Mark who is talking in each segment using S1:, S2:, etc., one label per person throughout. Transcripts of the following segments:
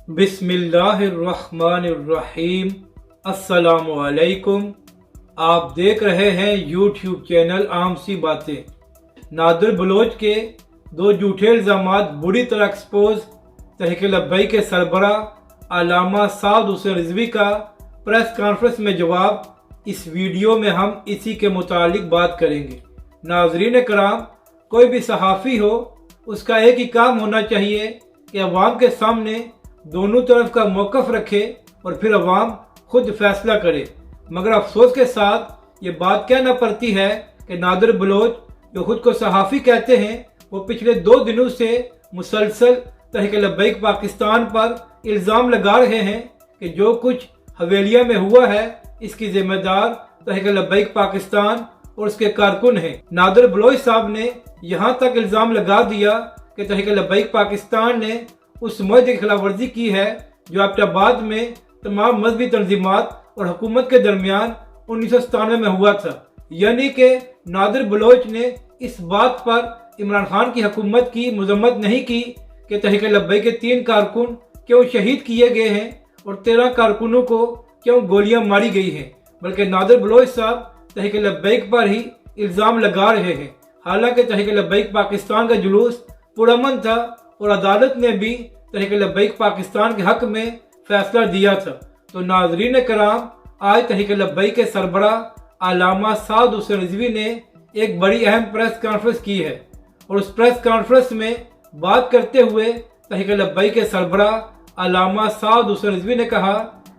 S1: बिस्मिल्लाहिर्रहमानिर्रहीम। अस्सलामुअलैकुम। आप देख रहे हैं यूट्यूब चैनल आम सी बातें। नादिर बलोच के दो झूठे इल्ज़ामात बुरी तरह एक्सपोज। तहरीक लब्बैक के सरबराह अल्लामा साद हुसैन रिजवी का प्रेस कॉन्फ्रेंस में जवाब। इस वीडियो में हम इसी के मुतालिक बात करेंगे। नाजरीन कराम, कोई भी सहाफ़ी हो उसका एक ही काम होना चाहिए कि अवाम के सामने दोनों तरफ का मौक़िफ़ रखे और फिर अवाम खुद फैसला करे। मगर अफसोस के साथ ये बात कहना पड़ती है कि नादिर बलोच जो खुद को सहाफ़ी कहते हैं वो पिछले 2 दिनों से मुसलसल तहरीक लब्बैक पाकिस्तान पर इल्ज़ाम लगा रहे हैं कि जो कुछ हवेलिया में हुआ है इसकी जिम्मेदार तहरीक लब्बैक पाकिस्तान और उसके कारकुन हैं। नादिर बलोच साहब ने यहाँ तक इल्ज़ाम लगा दिया कि तहरीक लब्बैक पाकिस्तान ने उस मुआहदे की खिलाफ वर्जी की है जो एबटाबाद में तमाम मजहबी तंजीमात और हुकूमत के दरमियान 1997 में हुआ था। यानी कि नादिर बलोच ने इस बात पर इमरान खान की हुकूमत की मजम्मत नहीं की कि तहरीक लब्बैक के 3 कारकुन क्यों शहीद किए गए हैं और 13 कारकुनों को क्यों गोलियां मारी गई हैं, बल्कि नादिर बलोच साहब तहरीक लब्बैक पर ही इल्ज़ाम लगा रहे हैं। हालांकि तहरीक लब्बैक पाकिस्तान का जुलूस पुरअमन था और अदालत ने भी तहरीक लब्बैक पाकिस्तान के हक में फैसला दिया था। तो नाजरीन कराम, आज तहरीक लब्बैक के सरबराह अल्लामा साद हुसैन रिजवी ने एक बड़ी अहम प्रेस कॉन्फ्रेंस की है और उस प्रेस कॉन्फ्रेंस में बात करते हुए तहरीक लब्बैक के सरबराह अल्लामा साद हुसैन रिजवी ने कहा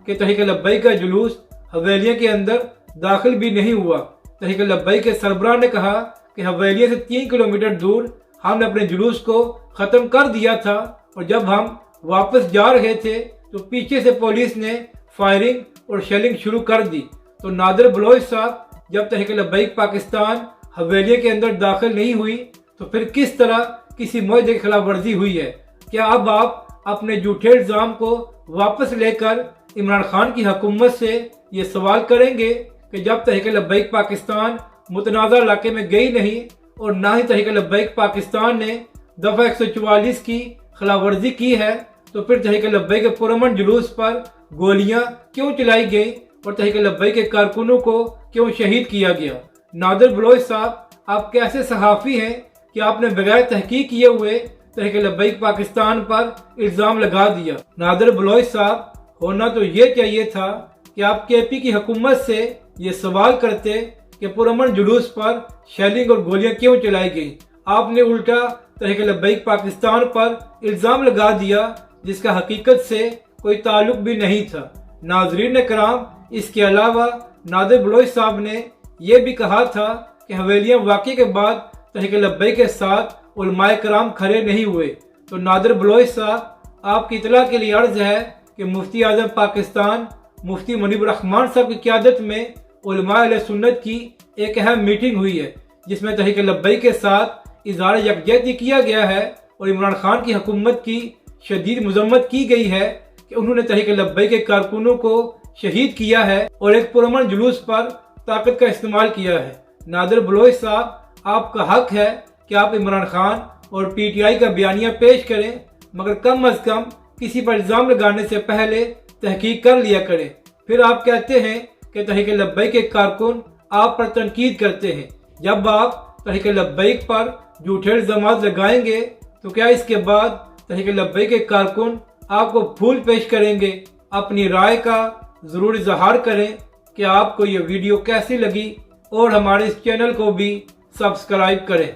S1: कि तहरीक लब्बैक का जुलूस हवेलिया के अंदर दाखिल भी नहीं हुआ। तहरीक लब्बैक के सरबराह ने कहा कि हवेलिया से 3 किलोमीटर दूर हमने अपने जुलूस को ख़त्म कर दिया था और जब हम वापस जा रहे थे तो पीछे से पुलिस ने फायरिंग और शेलिंग शुरू कर दी। तो नादिर बलोच साहब, जब तहरीक लब्बैक पाकिस्तान हवेलिया के अंदर दाखिल नहीं हुई तो फिर किस तरह किसी मुआहदे की खिलाफ वर्जी हुई है? क्या अब आप अपने झूठे इल्ज़ाम को वापस लेकर इमरान खान की हुकूमत से ये सवाल करेंगे कि जब तहरीक लब्बैक पाकिस्तान मुतनाज़ा इलाके में गई नहीं और ना ही तहरीक लब्बैक पाकिस्तान ने दफ़ा 144 की खिलाफ वर्जी की है तो फिर तहरीक लब्बैक के पुरअमन जुलूस पर गोलियां क्यों चलाई गई और तहरीक लब्बैक के कारकुनों को क्यों शहीद किया गया? नादिर बलोच साहब, आप कैसे सहाफ़ी हैं कि आपने बगैर तहकीक किए हुए तहरीक लब्बैक पाकिस्तान पर इल्ज़ाम लगा दिया? नादिर बलोच साहब, होना तो ये चाहिए था कि आप KP की हुकूमत से ये सवाल करते कि पुरअमन जुलूस पर शेलिंग और गोलियां क्यों चलाई गई। आपने उल्टा तहरीक लब्बैक पाकिस्तान पर इल्ज़ाम लगा दिया जिसका हकीकत से कोई ताल्लुक भी नहीं था। नाजरीन कराम, इसके अलावा नादिर बलोच साहब ने यह भी कहा था कि हवेलिया वाक़े के बाद तहरीक लब्बैक के साथ उलमाए कराम खड़े नहीं हुए। तो नादिर बलोच साहब, आपकी इतला के लिए अर्ज है कि मुफ्ती आज़म पाकिस्तान मुफ्ती मुनीब रहमान साहब की क़यादत में उलमाए अहले सुन्नत की एक अहम मीटिंग हुई है जिसमें तहरीक लब्बैक के साथ इज़हार यकजहती किया गया है और इमरान खान की हुकूमत की शदीद मजम्मत की गई है कि उन्होंने तहरीक लब्बैक के कारकुनों को शहीद किया है और एक पुरअमन जुलूस पर ताकत का इस्तेमाल किया है। नादिर बलोच साहब, आपका हक है कि आप इमरान खान और PTI का बयानिया पेश करें, मगर कम अज़ कम किसी पर इल्ज़ाम लगाने से पहले तहकीक कर लिया करें। फिर आप कहते हैं कि तहरीक लब्बैक के कारकुन आप पर तनकीद करते हैं। जब आप तहरीक लब्बैक पर झूठे इल्ज़ामात लगाएंगे तो क्या इसके बाद तहरीक लब्बैक के कारकुन आपको फूल पेश करेंगे? अपनी राय का ज़रूर इज़हार करें कि आपको ये वीडियो कैसी लगी और हमारे इस चैनल को भी सब्सक्राइब करें।